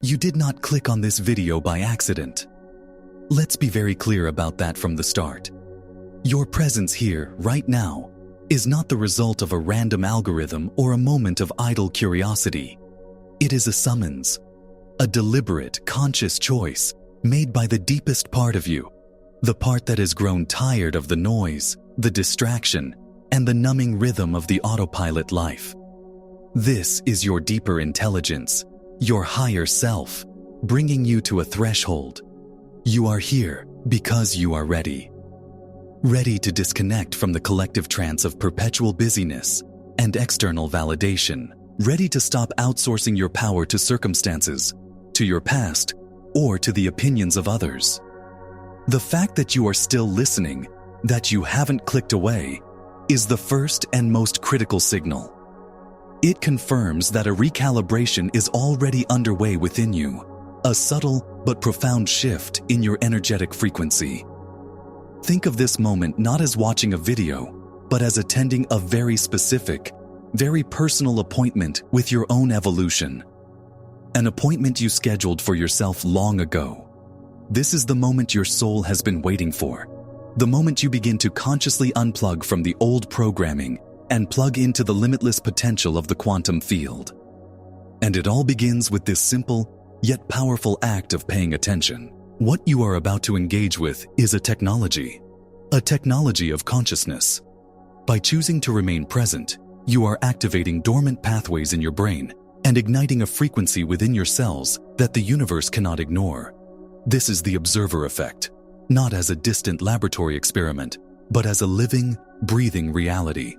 You did not click on this video by accident. Let's be very clear about that from the start. Your presence here, right now, is not the result of a random algorithm or a moment of idle curiosity. It is a summons, a deliberate, conscious choice made by the deepest part of you, the part that has grown tired of the noise, the distraction, and the numbing rhythm of the autopilot life. This is your deeper intelligence, your higher self, bringing you to a threshold. You are here because you are ready. Ready to disconnect from the collective trance of perpetual busyness and external validation. Ready to stop outsourcing your power to circumstances, to your past, or to the opinions of others. The fact that you are still listening, that you haven't clicked away, is the first and most critical signal. It confirms that a recalibration is already underway within you, a subtle but profound shift in your energetic frequency. Think of this moment not as watching a video, but as attending a very specific, very personal appointment with your own evolution. An appointment you scheduled for yourself long ago. This is the moment your soul has been waiting for. The moment you begin to consciously unplug from the old programming and plug into the limitless potential of the quantum field. And it all begins with this simple, yet powerful act of paying attention. What you are about to engage with is a technology of consciousness. By choosing to remain present, you are activating dormant pathways in your brain and igniting a frequency within your cells that the universe cannot ignore. This is the observer effect, not as a distant laboratory experiment, but as a living, breathing reality.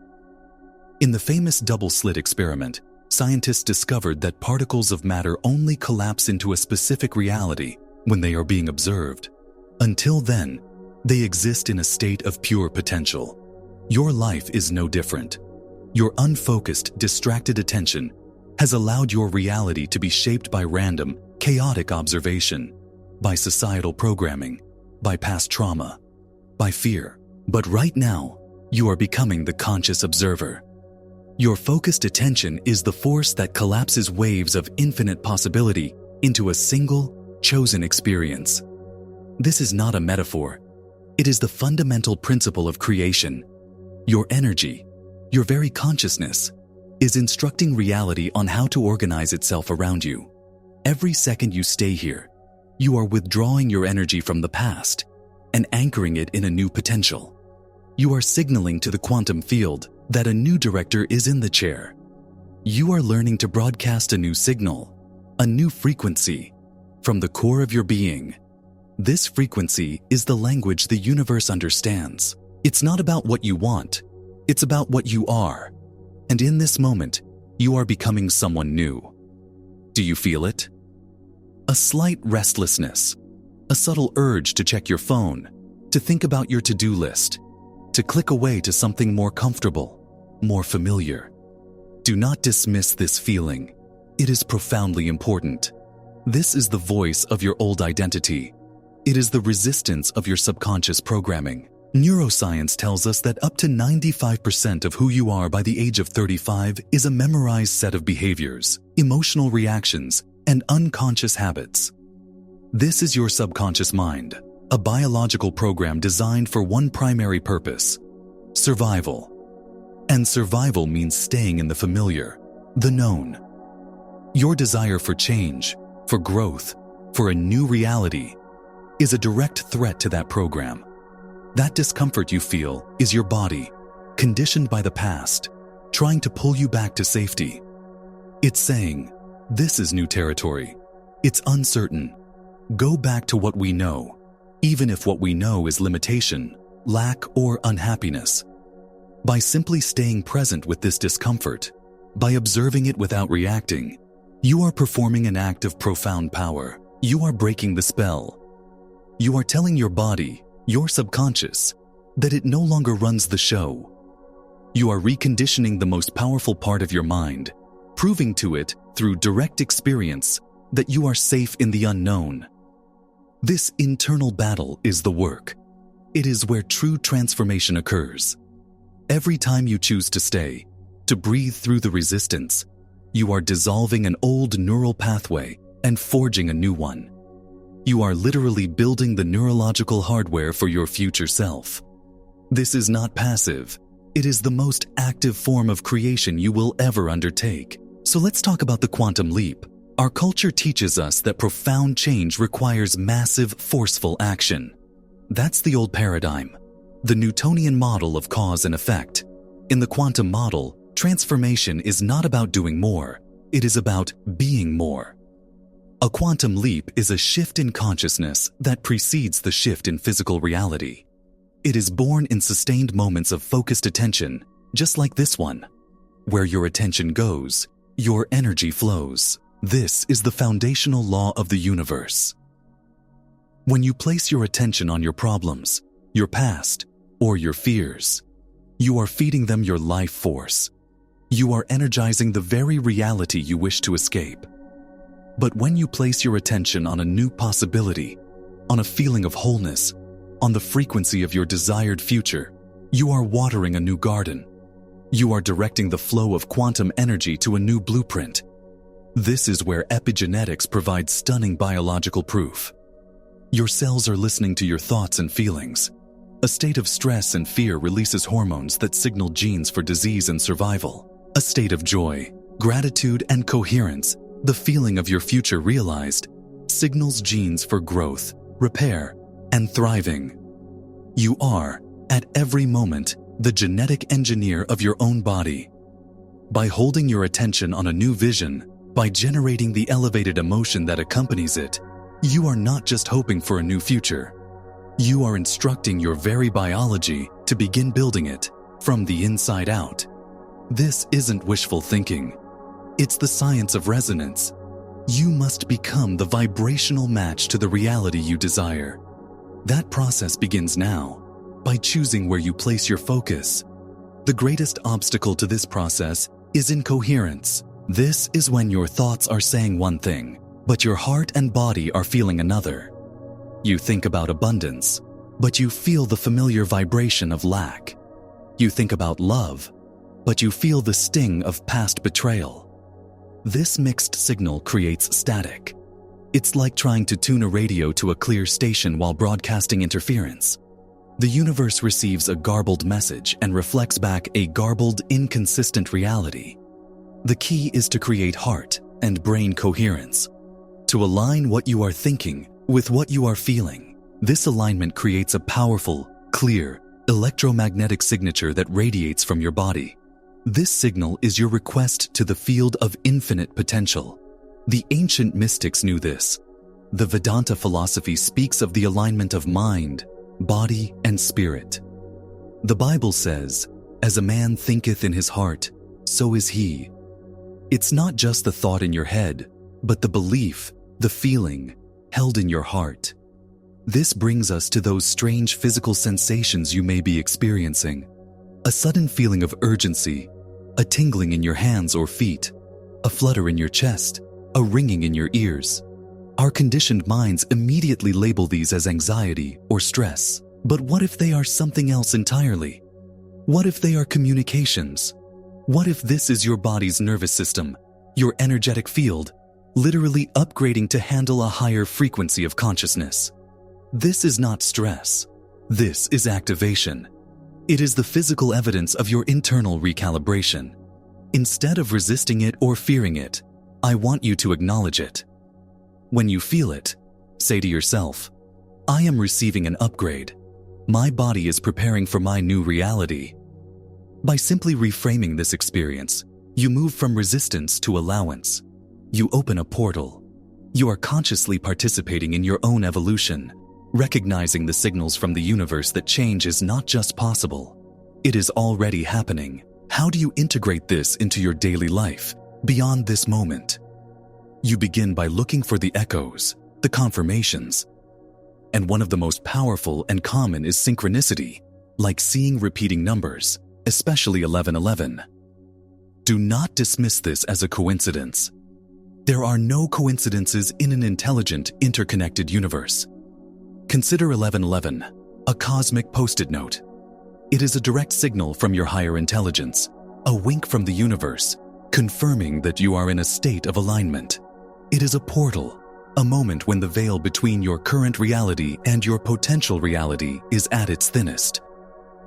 In the famous double-slit experiment, scientists discovered that particles of matter only collapse into a specific reality when they are being observed. Until then, they exist in a state of pure potential. Your life is no different. Your unfocused, distracted attention has allowed your reality to be shaped by random, chaotic observation, by societal programming, by past trauma, by fear. But right now, you are becoming the conscious observer. Your focused attention is the force that collapses waves of infinite possibility into a single, chosen experience. This is not a metaphor. It is the fundamental principle of creation. Your energy, your very consciousness, is instructing reality on how to organize itself around you. Every second you stay here, you are withdrawing your energy from the past and anchoring it in a new potential. You are signaling to the quantum field that a new director is in the chair. You are learning to broadcast a new signal, a new frequency, from the core of your being. This frequency is the language the universe understands. It's not about what you want, it's about what you are. And in this moment, you are becoming someone new. Do you feel it? A slight restlessness, a subtle urge to check your phone, to think about your to-do list, to click away to something more comfortable, more familiar. Do not dismiss this feeling. It is profoundly important. This is the voice of your old identity. It is the resistance of your subconscious programming. Neuroscience tells us that up to 95% of who you are by the age of 35 is a memorized set of behaviors, emotional reactions, and unconscious habits. This is your subconscious mind, a biological program designed for one primary purpose: survival. And survival means staying in the familiar, the known. Your desire for change, for growth, for a new reality, is a direct threat to that program. That discomfort you feel is your body, conditioned by the past, trying to pull you back to safety. It's saying, this is new territory. It's uncertain. Go back to what we know, even if what we know is limitation, lack, or unhappiness. By simply staying present with this discomfort, by observing it without reacting, you are performing an act of profound power. You are breaking the spell. You are telling your body, your subconscious, that it no longer runs the show. You are reconditioning the most powerful part of your mind, proving to it through direct experience that you are safe in the unknown. This internal battle is the work. It is where true transformation occurs. Every time you choose to stay, to breathe through the resistance, you are dissolving an old neural pathway and forging a new one. You are literally building the neurological hardware for your future self. This is not passive. It is the most active form of creation you will ever undertake. So let's talk about the quantum leap. Our culture teaches us that profound change requires massive, forceful action. That's the old paradigm, the Newtonian model of cause and effect. In the quantum model, transformation is not about doing more, it is about being more. A quantum leap is a shift in consciousness that precedes the shift in physical reality. It is born in sustained moments of focused attention, just like this one. Where your attention goes, your energy flows. This is the foundational law of the universe. When you place your attention on your problems, your past, or your fears, you are feeding them your life force. You are energizing the very reality you wish to escape. But when you place your attention on a new possibility, on a feeling of wholeness, on the frequency of your desired future, you are watering a new garden. You are directing the flow of quantum energy to a new blueprint. This is where epigenetics provides stunning biological proof. Your cells are listening to your thoughts and feelings. A state of stress and fear releases hormones that signal genes for disease and survival. A state of joy, gratitude, and coherence, the feeling of your future realized, signals genes for growth, repair, and thriving. You are, at every moment, the genetic engineer of your own body. By holding your attention on a new vision, by generating the elevated emotion that accompanies it, you are not just hoping for a new future. You are instructing your very biology to begin building it from the inside out. This isn't wishful thinking. It's the science of resonance. You must become the vibrational match to the reality you desire. That process begins now, by choosing where you place your focus. The greatest obstacle to this process is incoherence. This is when your thoughts are saying one thing, but your heart and body are feeling another. You think about abundance, but you feel the familiar vibration of lack. You think about love, but you feel the sting of past betrayal. This mixed signal creates static. It's like trying to tune a radio to a clear station while broadcasting interference. The universe receives a garbled message and reflects back a garbled, inconsistent reality. The key is to create heart and brain coherence, to align what you are thinking with what you are feeling. This alignment creates a powerful, clear, electromagnetic signature that radiates from your body. This signal is your request to the field of infinite potential. The ancient mystics knew this. The Vedanta philosophy speaks of the alignment of mind, body, and spirit. The Bible says, "As a man thinketh in his heart, so is he." It's not just the thought in your head, but the belief, the feeling, held in your heart. This brings us to those strange physical sensations you may be experiencing. A sudden feeling of urgency, a tingling in your hands or feet, a flutter in your chest, a ringing in your ears. Our conditioned minds immediately label these as anxiety or stress. But what if they are something else entirely? What if they are communications? What if this is your body's nervous system, your energetic field, literally upgrading to handle a higher frequency of consciousness? This is not stress. This is activation. It is the physical evidence of your internal recalibration. Instead of resisting it or fearing it, I want you to acknowledge it. When you feel it, say to yourself, I am receiving an upgrade. My body is preparing for my new reality. By simply reframing this experience, you move from resistance to allowance. You open a portal. You are consciously participating in your own evolution, recognizing the signals from the universe that change is not just possible. It is already happening. How do you integrate this into your daily life, beyond this moment? You begin by looking for the echoes, the confirmations. And one of the most powerful and common is synchronicity, like seeing repeating numbers, especially 1111. Do not dismiss this as a coincidence. There are no coincidences in an intelligent, interconnected universe. Consider 1111, a cosmic post-it note. It is a direct signal from your higher intelligence, a wink from the universe, confirming that you are in a state of alignment. It is a portal, a moment when the veil between your current reality and your potential reality is at its thinnest.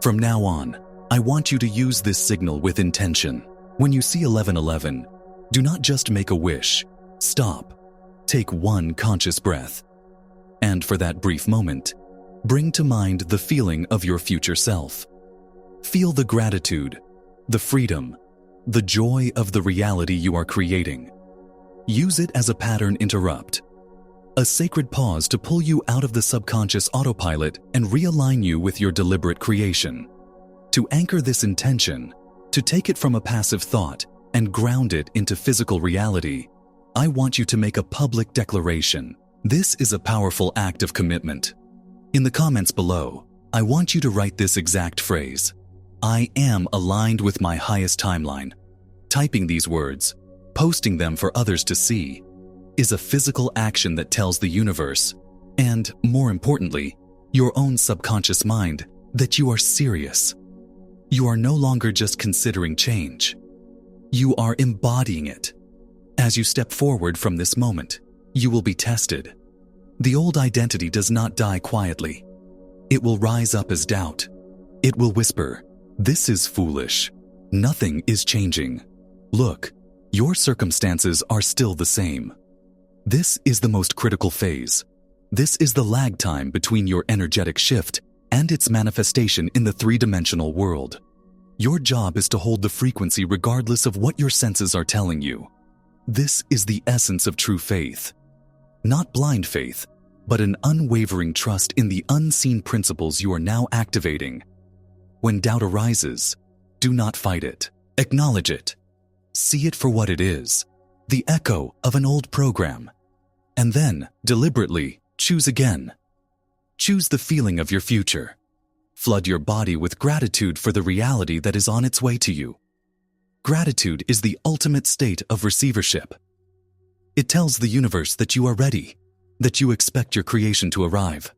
From now on, I want you to use this signal with intention. When you see 1111, do not just make a wish. Stop. Take one conscious breath. And for that brief moment, bring to mind the feeling of your future self. Feel the gratitude, the freedom, the joy of the reality you are creating. Use it as a pattern interrupt, a sacred pause to pull you out of the subconscious autopilot and realign you with your deliberate creation. To anchor this intention, to take it from a passive thought and ground it into physical reality, I want you to make a public declaration. This is a powerful act of commitment. In the comments below, I want you to write this exact phrase: I am aligned with my highest timeline. Typing these words, posting them for others to see, is a physical action that tells the universe, and more importantly, your own subconscious mind, that you are serious. You are no longer just considering change. You are embodying it. As you step forward from this moment, you will be tested. The old identity does not die quietly. It will rise up as doubt. It will whisper, "This is foolish. Nothing is changing. Look, your circumstances are still the same." This is the most critical phase. This is the lag time between your energetic shift and its manifestation in the three-dimensional world. Your job is to hold the frequency regardless of what your senses are telling you. This is the essence of true faith. Not blind faith, but an unwavering trust in the unseen principles you are now activating. When doubt arises, do not fight it. Acknowledge it. See it for what it is, the echo of an old program. And then, deliberately, choose again. Choose the feeling of your future. Flood your body with gratitude for the reality that is on its way to you. Gratitude is the ultimate state of receivership. It tells the universe that you are ready, that you expect your creation to arrive.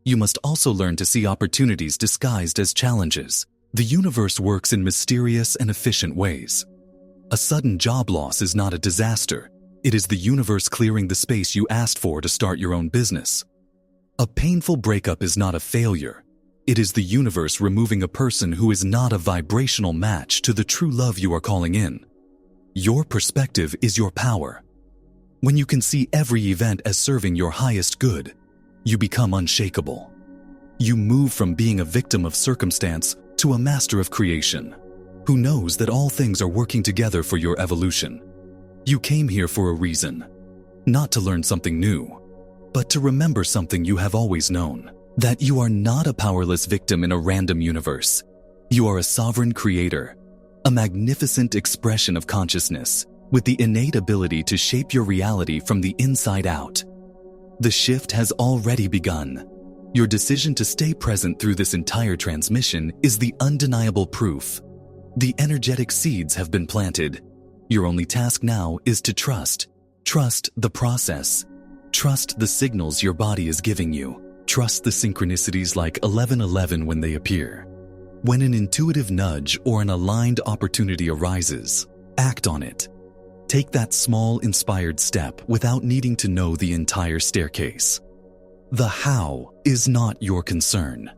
You must also learn to see opportunities disguised as challenges. The universe works in mysterious and efficient ways. A sudden job loss is not a disaster. It is the universe clearing the space you asked for to start your own business. A painful breakup is not a failure. It is the universe removing a person who is not a vibrational match to the true love you are calling in. Your perspective is your power. When you can see every event as serving your highest good, you become unshakable. You move from being a victim of circumstance to a master of creation, who knows that all things are working together for your evolution. You came here for a reason, not to learn something new, but to remember something you have always known. That you are not a powerless victim in a random universe. You are a sovereign creator, a magnificent expression of consciousness, with the innate ability to shape your reality from the inside out. The shift has already begun. Your decision to stay present through this entire transmission is the undeniable proof. The energetic seeds have been planted. Your only task now is to trust. Trust the process. Trust the signals your body is giving you. Trust the synchronicities like 1111 when they appear. When an intuitive nudge or an aligned opportunity arises, act on it. Take that small inspired step without needing to know the entire staircase. The how is not your concern.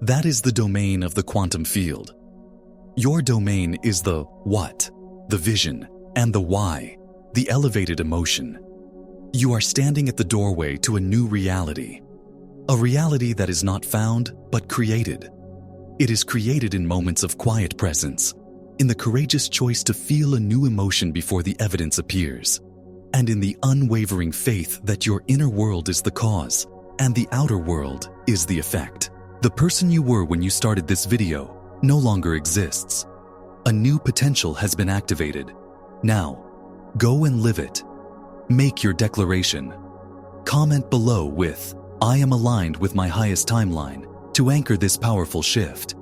That is the domain of the quantum field. Your domain is the what, the vision, and the why, the elevated emotion. You are standing at the doorway to a new reality. A reality that is not found, but created. It is created in moments of quiet presence, in the courageous choice to feel a new emotion before the evidence appears, and in the unwavering faith that your inner world is the cause, and the outer world is the effect. The person you were when you started this video no longer exists. A new potential has been activated. Now, go and live it. Make your declaration. Comment below with, "I am aligned with my highest timeline," to anchor this powerful shift.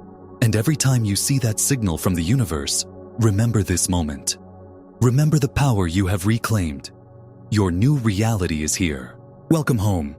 And every time you see that signal from the universe, remember this moment. Remember the power you have reclaimed. Your new reality is here. Welcome home.